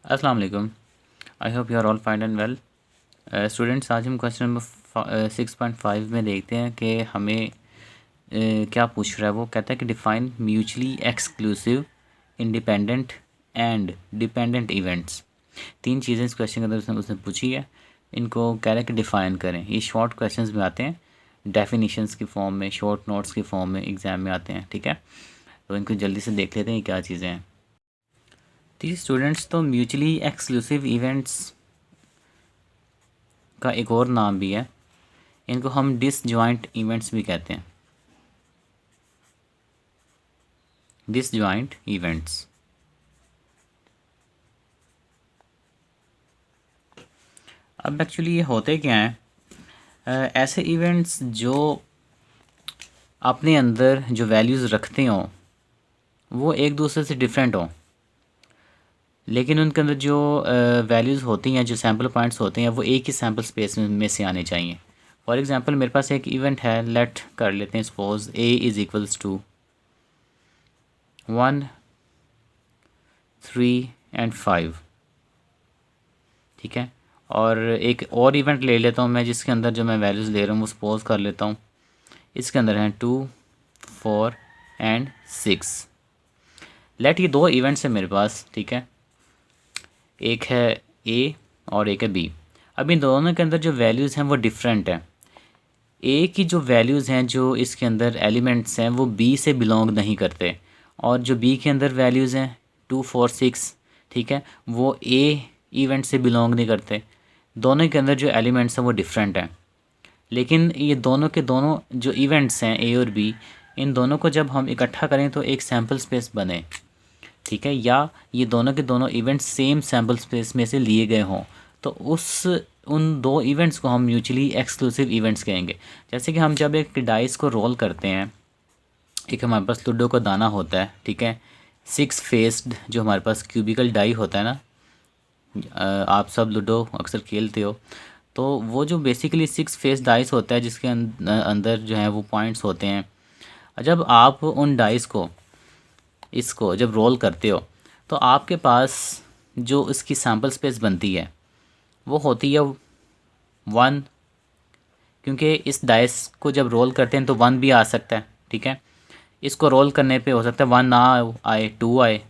अस्सलाम वालेकुम। I hope you are all fine and well. Students, आज हम क्वेश्चन नंबर 6.5 में देखते हैं कि हमें क्या पूछ रहा है। वो कहता है कि define mutually exclusive, independent and dependent events. तीन चीज़ें इस क्वेश्चन के अंदर उसने पूछी है। इनको कह रहा है कि डिफ़ाइन करें। ये शॉर्ट क्वेश्चंस में आते हैं, डेफिनेशंस की फॉर्म में, शॉर्ट नोट्स की फॉर्म में एग्ज़ाम में आते हैं। ठीक है, तो इनको जल्दी से देख लेते हैं क्या चीज़ें हैं। थी स्टूडेंट्स, तो म्यूचुअली एक्सक्लूसिव इवेंट्स का एक और नाम भी है। इनको हम डिसजॉइंट इवेंट्स भी कहते हैं। Disjoint events. अब एक्चुअली ये होते क्या हैं? ऐसे इवेंट्स जो अपने अंदर जो वैल्यूज़ रखते हों वो एक दूसरे से डिफरेंट हों, लेकिन उनके अंदर जो वैल्यूज़ होती हैं, जो सैम्पल पॉइंट्स होते हैं, वो एक ही सैम्पल स्पेस में से आने चाहिए। फॉर एग्ज़ाम्पल मेरे पास एक इवेंट है, लेट कर लेते हैं suppose a is equals to 1, 3 and 5। ठीक है, और एक और इवेंट ले लेता हूँ मैं जिसके अंदर जो मैं वैल्यूज़ ले रहा हूँ वो सपोज कर लेता हूँ इसके अंदर हैं 2, 4 एंड 6। लेट ये दो इवेंट्स हैं मेरे पास। ठीक है, एक है ए और एक है बी। अब इन दोनों के अंदर जो वैल्यूज़ हैं वो डिफरेंट हैं। ए की जो वैल्यूज़ हैं, जो इसके अंदर एलिमेंट्स हैं, वो बी से बिलोंग नहीं करते, और जो बी के अंदर वैल्यूज़ हैं 2, 4, 6, ठीक है, वो ए इवेंट से बिलोंग नहीं करते। दोनों के अंदर जो एलिमेंट्स हैं वो डिफरेंट हैं, लेकिन ये दोनों के दोनों जो इवेंट्स हैं ए और बी, इन दोनों को जब हम इकट्ठा करें तो एक सैम्पल स्पेस बने। ठीक है, या ये दोनों के दोनों इवेंट्स सेम सैम्पल स्पेस में से लिए गए हों, तो उन दो इवेंट्स को हम म्यूचुअली एक्सक्लूसिव इवेंट्स कहेंगे। जैसे कि हम जब एक डाइस को रोल करते हैं, एक हमारे पास लूडो का दाना होता है, ठीक है, 6 फेस्ड जो हमारे पास क्यूबिकल डाई होता है ना, आप सब लूडो अक्सर खेलते हो, तो वो जो बेसिकली 6 फेस डाइस होता है जिसके अंदर जो है वो पॉइंट्स होते हैं। जब आप उन डाइस को इसको जब रोल करते हो तो आपके पास जो इसकी सैम्पल स्पेस बनती है वो होती है 1, क्योंकि इस डाइस को जब रोल करते हैं तो 1 भी आ सकता है। ठीक है, इसको रोल करने पे हो सकता है 1 ना आए, 2 आए,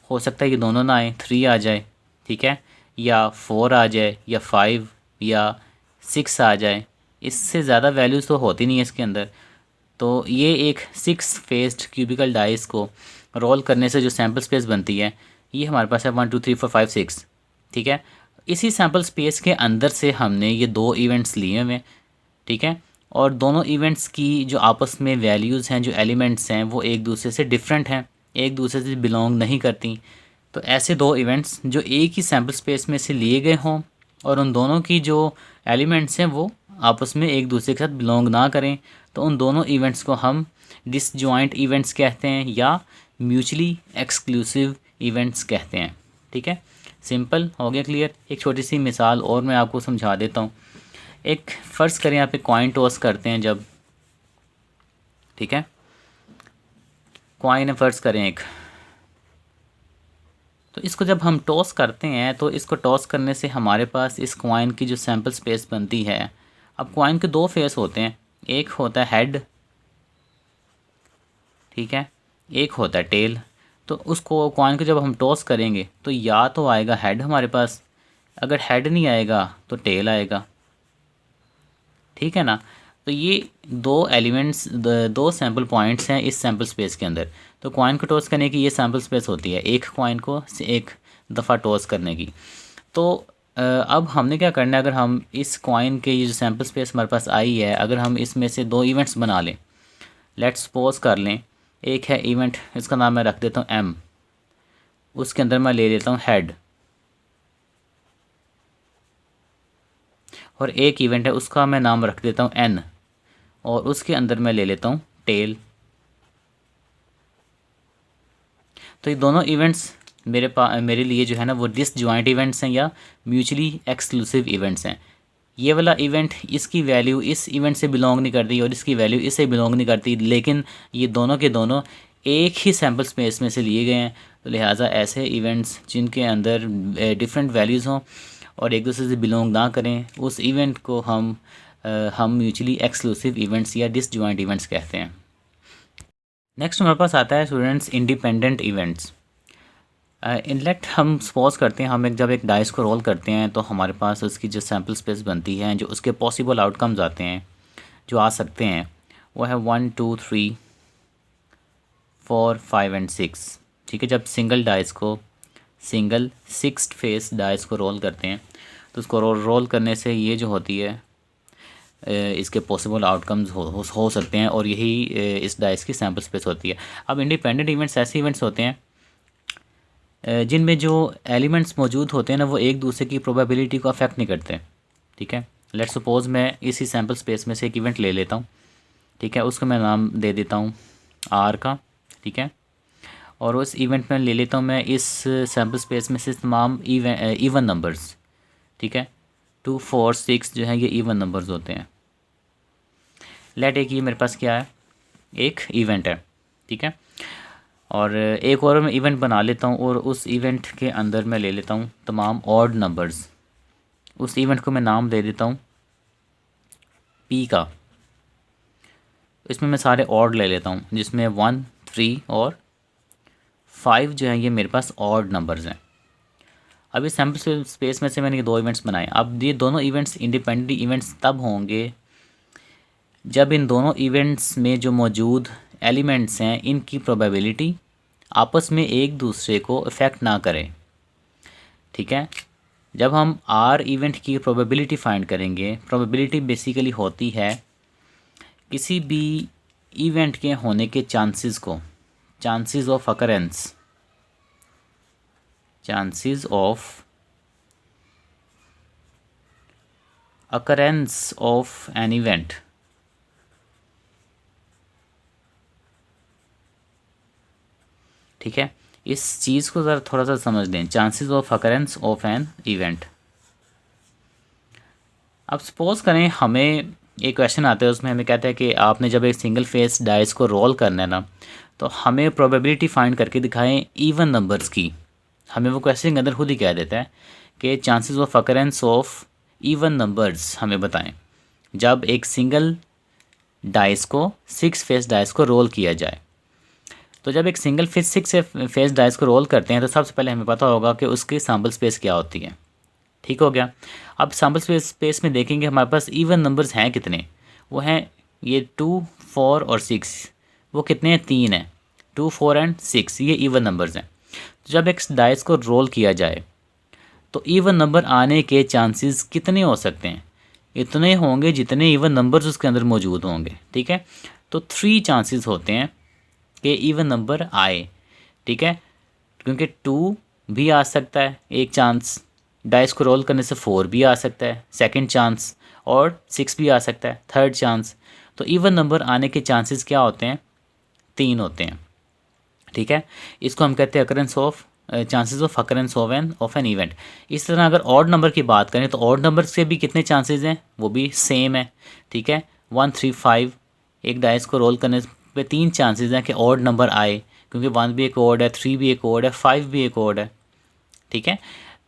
हो सकता है कि दोनों ना आए, 3 आ जाए, ठीक है, या 4 आ जाए, या 5 या 6 आ जाए। इससे ज़्यादा वैल्यूज़ तो होती नहीं है इसके अंदर। तो ये एक 6 फेस्ड क्यूबिकल डाइस को रोल करने से जो सैम्पल स्पेस बनती है, ये हमारे पास है 1, 2, 3, 4, 5, 6। ठीक है, इसी सैम्पल स्पेस के अंदर से हमने ये दो इवेंट्स लिए हुए। ठीक है, और दोनों इवेंट्स की जो आपस में वैल्यूज़ हैं, जो एलिमेंट्स हैं, वो एक दूसरे से डिफरेंट हैं, एक दूसरे से बिलोंग नहीं करती। तो ऐसे दो इवेंट्स जो एक ही सैम्पल स्पेस में से लिए गए हों और उन दोनों की जो एलिमेंट्स हैं वो आपस में एक दूसरे के साथ बिलोंग ना करें, तो उन दोनों इवेंट्स को हम डिसजॉइंट इवेंट्स कहते हैं या म्यूचुअली एक्सक्लूसिव इवेंट्स कहते हैं। ठीक है, सिंपल हो गया, क्लियर। एक छोटी सी मिसाल और मैं आपको समझा देता हूँ। एक फ़र्ज़ करें यहाँ पे कॉइन टॉस करते हैं जब, ठीक है, कॉइन फ़र्ज़ करें एक, तो इसको जब हम टॉस करते हैं तो इसको टॉस करने से हमारे पास इस कॉइन की जो सैम्पल स्पेस बनती है। अब कॉइन के दो फेस होते हैं, एक होता है हेड, ठीक है, एक होता है टेल। तो उसको कॉइन को जब हम टॉस करेंगे तो या तो आएगा हेड हमारे पास, अगर हेड नहीं आएगा तो टेल आएगा। ठीक है ना, तो ये दो एलिमेंट्स, दो सैम्पल पॉइंट्स हैं इस सैम्पल स्पेस के अंदर। तो कॉइन को टॉस करने की ये सैम्पल स्पेस होती है, एक कॉइन को एक दफ़ा टॉस करने की। तो अब हमने क्या करना है, अगर हम इस कॉइन के ये जो सैम्पल स्पेस हमारे पास आई है, अगर हम इसमें से दो इवेंट्स बना लें, लेट्स सपोज कर लें, एक है इवेंट, इसका नाम मैं रख देता हूँ एम, उसके अंदर मैं ले लेता हूँ हेड, और एक इवेंट है उसका मैं नाम रख देता हूँ एन, और उसके अंदर मैं ले लेता हूँ टेल। तो ये दोनों इवेंट्स मेरे लिए जो है ना वो डिसजॉइंट इवेंट्स हैं या म्यूचुअली एक्सक्लूसिव इवेंट्स हैं। ये वाला इवेंट इसकी वैल्यू इस इवेंट से बिलोंग नहीं करती और इसकी वैल्यू इससे बिलोंग नहीं करती, लेकिन ये दोनों के दोनों एक ही सैम्पल स्पेस में से लिए गए हैं, तो लिहाजा ऐसे इवेंट्स जिनके अंदर डिफरेंट वैल्यूज़ हों और एक दूसरे से बिलोंग ना करें, उस इवेंट को हम म्यूचुअली एक्सक्लूसिव इवेंट्स या डिसजॉइंट इवेंट्स कहते हैं। नेक्स्ट हमारे पास आता है स्टूडेंट्स इंडिपेंडेंट इवेंट्स। इनलेट हम सपोज करते हैं हम जब एक डाइस को रोल करते हैं तो हमारे पास उसकी जो सैम्पल स्पेस बनती है, जो उसके पॉसिबल आउटकम्स आते हैं, जो आ सकते हैं, वो है 1 2 3 4 5 एंड 6। ठीक है, जब सिंगल 6 फेस डाइस को रोल करते हैं तो उसको रोल करने से ये जो होती है इसके पॉसिबल आउटकम्स हो सकते हैं, और यही इस डाइस की सैम्पल स्पेस होती है। अब इंडिपेंडेंट इवेंट्स ऐसे इवेंट्स होते हैं जिनमें जो एलिमेंट्स मौजूद होते हैं ना, वो एक दूसरे की प्रोबेबिलिटी को अफेक्ट नहीं करते। ठीक है, लेट्स सपोज मैं इसी सैम्पल स्पेस में से एक इवेंट ले लेता हूँ। ठीक है, उसको मैं नाम दे देता हूँ आर का। ठीक है, और उस इवेंट में ले लेता हूँ मैं इस सैम्पल स्पेस में से तमाम इवन नंबर्स। ठीक है, 2 4 6 जो है ये इवन नंबर्स होते हैं। लेट एक ये मेरे पास क्या है, एक इवेंट है। ठीक है, और एक और मैं इवेंट बना लेता हूँ और उस इवेंट के अंदर मैं ले लेता हूँ तमाम ऑड नंबर्स। उस इवेंट को मैं नाम दे देता हूँ पी का। इसमें मैं सारे ऑड ले लेता हूँ, जिसमें 1 3 और 5 जो है ये मेरे पास ऑड नंबर्स हैं। अब इस सैम्पल स्पेस में से मैंने ये दो इवेंट्स बनाए। अब ये दोनों इवेंट्स इंडिपेंडेंट इवेंट्स तब होंगे जब इन दोनों इवेंट्स में जो मौजूद एलिमेंट्स हैं इनकी प्रोबेबिलिटी आपस में एक दूसरे को इफ़ेक्ट ना करें। ठीक है, जब हम आर इवेंट की प्रोबेबिलिटी फाइंड करेंगे, प्रोबेबिलिटी बेसिकली होती है किसी भी इवेंट के होने के चांसेस को, chances of occurrence, chances of occurrence of an event. ठीक है, इस चीज़ को ज़रा थोड़ा सा समझ लें, chances of occurrence of an event. अब सपोज़ करें हमें एक क्वेश्चन आता है, उसमें हमें कहता है कि आपने जब एक सिंगल फेस डाइस को रोल करना है ना, तो हमें प्रोबेबिलिटी फाइंड करके दिखाएं इवन नंबर्स की। हमें वो क्वेश्चन के अंदर खुद ही कह देता है कि chances of occurrence of even numbers हमें बताएं जब एक सिंगल डाइस को 6 फेस डाइस को रोल किया जाए। तो जब एक सिंगल फेस 6 फेस डाइस को रोल करते हैं तो सबसे पहले हमें पता होगा कि उसकी सैम्पल स्पेस क्या होती है। ठीक हो गया। अब सैम्पल स्पेस में देखेंगे हमारे पास इवन नंबर्स हैं कितने, वो हैं ये 2 4 और 6। वो कितने हैं, 3 हैं। 2 4 एंड 6 ये इवन नंबर्स हैं। तो जब एक डाइस को रोल किया जाए तो इवन नंबर आने के चांसेस कितने हो सकते हैं, इतने होंगे जितने इवन नंबर्स उसके अंदर मौजूद होंगे। ठीक है, तो 3 चांसेस होते हैं कि इवन नंबर आए। ठीक है, क्योंकि 2 भी आ सकता है एक चांस, डाइस को रोल करने से 4 भी आ सकता है सेकंड चांस, और 6 भी आ सकता है थर्ड चांस। तो इवन नंबर आने के चांसेस क्या होते हैं, 3 होते हैं। ठीक है, इसको हम कहते हैं occurrence of chances of occurrence of an event. इस तरह अगर ऑड नंबर की बात करें तो ऑड नंबर से भी कितने चांसेस हैं, वो भी सेम है। ठीक है, 1 3 5 एक डाइस को रोल करने पे 3 चांसेस हैं कि ऑड नंबर आए, क्योंकि 1 भी एक ऑड है, 3 भी एक ऑड है, 5 भी एक ऑड है। ठीक है,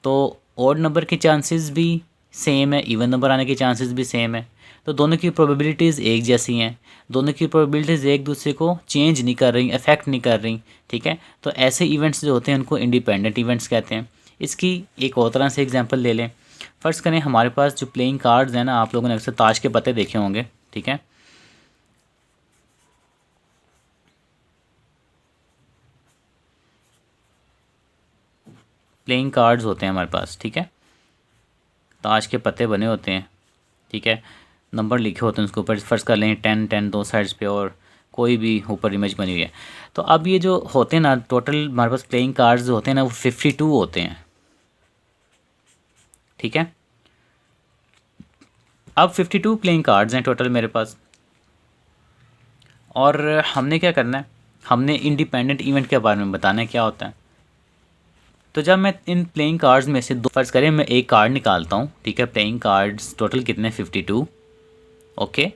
तो ऑड नंबर के चांसेस भी सेम है, इवन नंबर आने के चांसेस भी सेम है। तो दोनों की प्रोबेबिलिटीज़ एक जैसी हैं, दोनों की प्रोबेबिलिटीज़ एक दूसरे को चेंज नहीं कर रही, अफेक्ट नहीं कर रही। ठीक है, तो ऐसे इवेंट्स जो होते हैं उनको इंडिपेंडेंट इवेंट्स कहते हैं। इसकी एक और तरह से एग्जांपल ले लें। फ़र्ज़ करें हमारे पास जो प्लेइंग कार्ड्स हैं ना, आप लोगों ने अक्सर ताश के पत्ते देखे होंगे। ठीक है, प्लेइंग कार्ड्स होते हैं हमारे पास। ठीक है, ताश के पत्ते बने होते हैं। ठीक है, नंबर लिखे होते हैं उसके ऊपर, फ़र्ज़ कर लें 10 10 दो साइड्स पे और कोई भी ऊपर इमेज बनी हुई है। तो अब ये जो होते हैं ना, टोटल हमारे पास प्लेइंग कार्ड्स जो होते हैं ना, वो 52 होते हैं। ठीक है, अब 52 प्लेइंग कार्ड्स हैं टोटल मेरे पास, और हमने क्या करना है, हमने इंडिपेंडेंट इवेंट के बारे में बताना है क्या होता है। तो जब मैं इन प्लेइंग कार्ड्स में से दो, फ़र्ज़ करें मैं एक कार्ड निकालता हूँ। ठीक है, प्लेइंग कार्ड्स टोटल कितने, 52। ओके,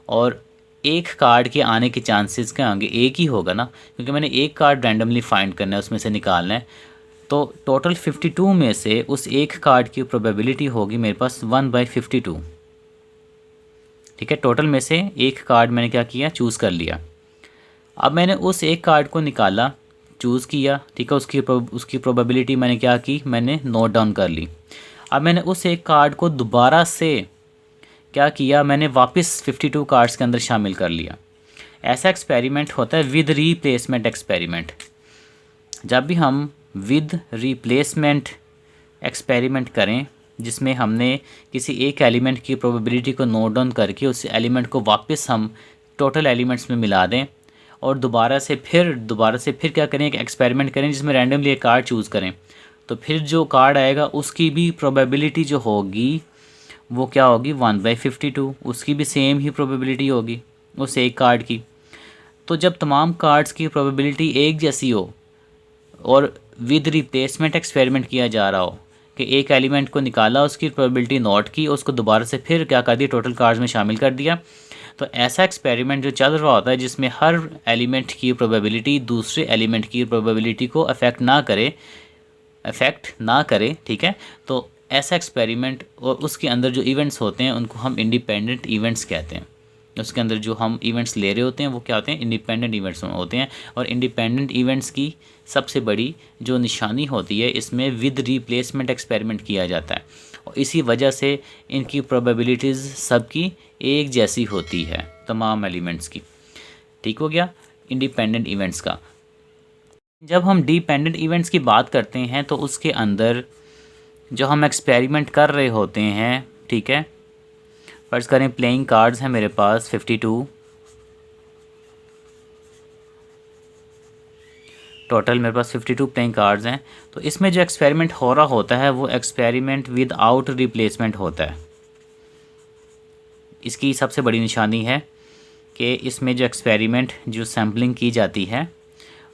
और एक कार्ड के आने के चांसेस क्या होंगे, एक ही होगा ना, क्योंकि मैंने एक कार्ड रैंडमली फाइंड करना है, उसमें से निकालना है। तो टोटल 52 में से उस एक कार्ड की प्रोबेबिलिटी होगी मेरे पास 1/52। ठीक है, टोटल में से एक कार्ड मैंने क्या किया, चूज़ कर लिया। अब मैंने उस एक कार्ड को निकाला, चूज़ किया, ठीक है, उसकी प्रोबेबिलिटी मैंने क्या की, मैंने नोट डाउन कर ली। अब मैंने उस एक कार्ड को दोबारा से क्या किया, मैंने वापस 52 कार्ड्स के अंदर शामिल कर लिया। ऐसा एक्सपेरिमेंट होता है विद रीप्लेसमेंट एक्सपेरिमेंट। जब भी हम विद रिप्लेसमेंट एक्सपेरिमेंट करें, जिसमें हमने किसी एक एलिमेंट की प्रोबेबिलिटी को नोट डाउन करके उस एलिमेंट को वापस हम टोटल एलिमेंट्स में मिला दें और दोबारा से फिर क्या करें, एक एक्सपेरिमेंट करें जिसमें रैंडमली एक कार्ड चूज़ करें, तो फिर जो कार्ड आएगा उसकी भी प्रोबेबिलिटी जो होगी वो क्या होगी, 1/52। उसकी भी सेम ही प्रोबेबिलिटी होगी उस एक कार्ड की। तो जब तमाम कार्ड्स की प्रोबेबिलिटी एक जैसी हो और विद रिप्लेसमेंट एक्सपेरिमेंट किया जा रहा हो कि एक एलिमेंट को निकाला, उसकी प्रोबेबिलिटी नोट की, उसको दोबारा से फिर क्या कर दिया, टोटल कार्ड्स में शामिल कर दिया, तो ऐसा एक्सपेरिमेंट जो चल रहा होता है जिसमें हर एलिमेंट की प्रोबेबिलिटी दूसरे एलिमेंट की प्रोबेबिलिटी को अफेक्ट ना करे, ठीक है। तो ऐसा एक्सपेरिमेंट और उसके अंदर जो इवेंट्स होते हैं उनको हम इंडिपेंडेंट इवेंट्स कहते हैं। उसके अंदर जो हम इवेंट्स ले रहे होते हैं वो क्या होते हैं, इंडिपेंडेंट इवेंट्स होते हैं। और इंडिपेंडेंट इवेंट्स की सबसे बड़ी जो निशानी होती है, इसमें विद रिप्लेसमेंट एक्सपेरिमेंट किया जाता है और इसी वजह से इनकी प्रोबेबिलिटीज़ सबकी एक जैसी होती है, तमाम एलिमेंट्स की। ठीक हो गया इंडिपेंडेंट इवेंट्स का। जब हम डिपेंडेंट इवेंट्स की बात करते हैं तो उसके अंदर जो हम एक्सपेरिमेंट कर रहे होते हैं, ठीक है, फर्ज़ करें प्लेइंग कार्ड्स हैं मेरे पास 52, टोटल मेरे पास 52 प्लेइंग कार्ड्स हैं। तो इसमें जो एक्सपेरिमेंट हो रहा होता है वो एक्सपेरिमेंट विदाउट रिप्लेसमेंट होता है। इसकी सबसे बड़ी निशानी है कि इसमें जो एक्सपेरिमेंट जो सैम्पलिंग की जाती है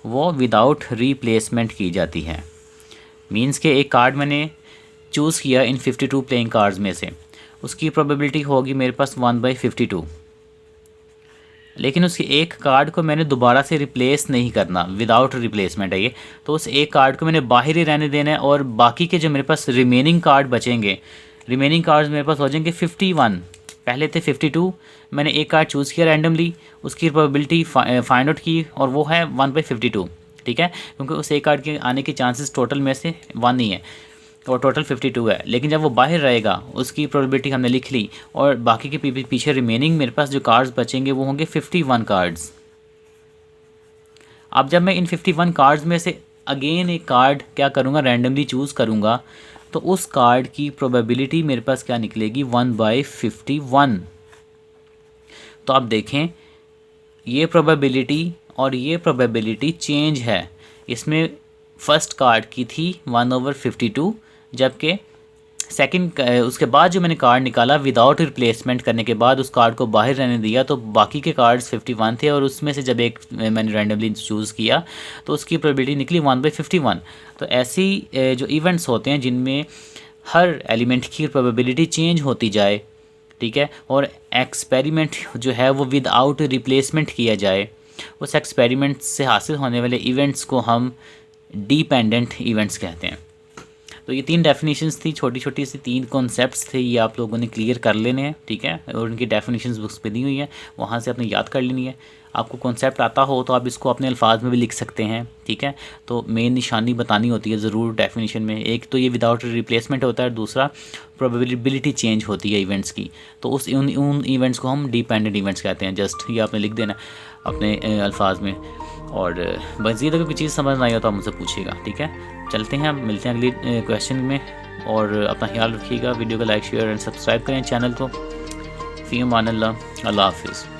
वो विदाउट रिप्लेसमेंट की जाती है। मींस के एक कार्ड मैंने चूज़ किया इन 52 प्लेइंग कार्ड्स में से, उसकी प्रोबेबिलिटी होगी मेरे पास 1/52, लेकिन उसके एक कार्ड को मैंने दोबारा से रिप्लेस नहीं करना, विदाउट रिप्लेसमेंट है ये। तो उस एक कार्ड को मैंने बाहर ही रहने देना है और बाकी के जो मेरे पास रिमेनिंग कार्ड बचेंगे, रिमेनिंग कार्ड्स मेरे पास हो जाएंगे 51। पहले थे 52, मैंने एक कार्ड चूज़ किया रैंडमली, उसकी प्रोबेबिलिटी फाइंड आउट की और वो है 1/52, ठीक है, क्योंकि उस एक कार्ड के आने के चांसेस टोटल में से 1 ही है और टोटल 52 है। लेकिन जब वो बाहर रहेगा उसकी प्रोबेबिलिटी हमने लिख ली और बाकी के पीछे रिमेनिंग मेरे पास जो कार्ड्स बचेंगे वो होंगे 51 कार्ड्स। अब जब मैं इन 51 कार्ड्स में से अगेन एक कार्ड क्या करूँगा, रैंडमली चूज़ करूँगा, तो उस कार्ड की प्रोबेबिलिटी मेरे पास क्या निकलेगी, 1/51। तो आप देखें ये प्रोबेबिलिटी और ये प्रोबेबिलिटी चेंज है। इसमें फर्स्ट कार्ड की थी 1/52, जबकि सेकंड उसके बाद जो मैंने कार्ड निकाला विदाउट रिप्लेसमेंट करने के बाद उस कार्ड को बाहर रहने दिया तो बाकी के कार्ड्स 51 थे और उसमें से जब एक मैंने रैंडमली चूज़ किया तो उसकी प्रोबेबिलिटी निकली 1/51। तो ऐसी जो इवेंट्स होते हैं जिनमें हर एलिमेंट की प्रोबेबिलिटी चेंज होती जाए, ठीक है, और एक्सपेरिमेंट जो है वो विदाउट रिप्लेसमेंट किया जाए, उस एक्सपेरिमेंट से हासिल होने वाले इवेंट्स को हम डिपेंडेंट इवेंट्स कहते हैं। तो ये 3 डेफिनेशंस थी, छोटी छोटी सी 3 कॉन्सेप्ट्स थे, ये आप लोगों ने क्लियर कर लेने हैं, ठीक है, और उनकी डेफिनेशंस बुक्स पे दी हुई है, वहाँ से आपने याद कर लेनी है। आपको कॉन्सेप्ट आता हो तो आप इसको अपने अल्फाज में भी लिख सकते हैं, ठीक है। तो मेन निशानी बतानी होती है ज़रूर डेफिनेशन में, एक तो ये विदाउट रिप्लेसमेंट होता है, दूसरा प्रोबेबिलिटी चेंज होती है इवेंट्स की, तो उन इवेंट्स को हम डिपेंडेंट इवेंट्स कहते हैं। जस्ट ये आपने लिख देना अपने अल्फाज में। और मज़ीद अगर कोई चीज़ समझ ना आई हो तो आप मुझसे पूछिएगा, ठीक है। चलते हैं, मिलते हैं अगली क्वेश्चन में, और अपना ख्याल रखिएगा। वीडियो को लाइक शेयर एंड सब्सक्राइब करें चैनल को। फ़ी अमान अल्लाह, अल्लाह हाफिज़।